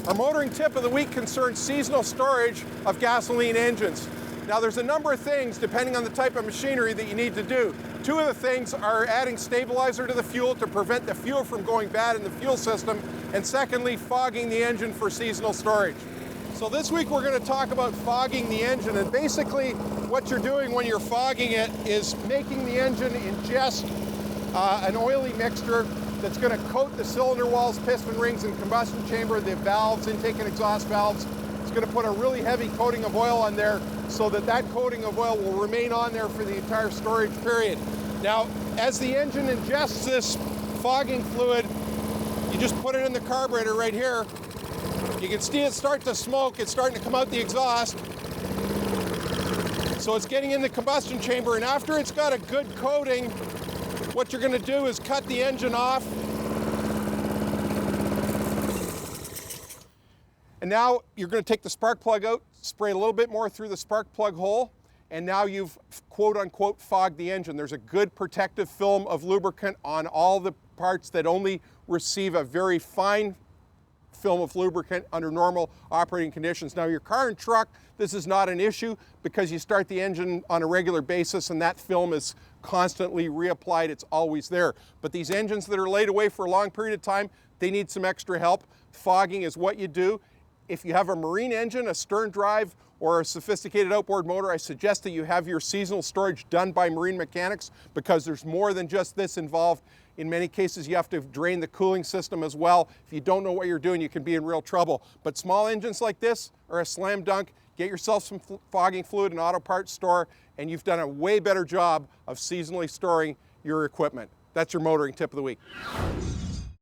Our motoring tip of the week concerns seasonal storage of gasoline engines. Now there's a number of things, depending on the type of machinery, that you need to do. Two of the things are adding stabilizer to the fuel to prevent the fuel from going bad in the fuel system, and secondly, fogging the engine for seasonal storage. So this week we're going to talk about fogging the engine, and basically what you're doing when you're fogging it is making the engine ingest an oily mixture that's going to coat the cylinder walls, piston rings, and combustion chamber, the valves, intake and exhaust valves. It's going to put a really heavy coating of oil on there so that that coating of oil will remain on there for the entire storage period. Now, as the engine ingests this fogging fluid, you just put it in the carburetor right here. You can see it start to smoke. It's starting to come out the exhaust. So it's getting in the combustion chamber, and after it's got a good coating, what you're going to do is cut the engine off. And now you're going to take the spark plug out, spray a little bit more through the spark plug hole, and now you've quote-unquote fogged the engine. There's a good protective film of lubricant on all the parts that only receive a very fine film of lubricant under normal operating conditions. Now your car and truck, this is not an issue because you start the engine on a regular basis and that film is constantly reapplied. It's always there. But these engines that are laid away for a long period of time, they need some extra help. Fogging is what you do. If you have a marine engine, a stern drive, or a sophisticated outboard motor, I suggest that you have your seasonal storage done by marine mechanics because there's more than just this involved. In many cases, you have to drain the cooling system as well. If you don't know what you're doing, you can be in real trouble. But small engines like this are a slam dunk. Get yourself some fogging fluid in an auto parts store, and you've done a way better job of seasonally storing your equipment. That's your motoring tip of the week.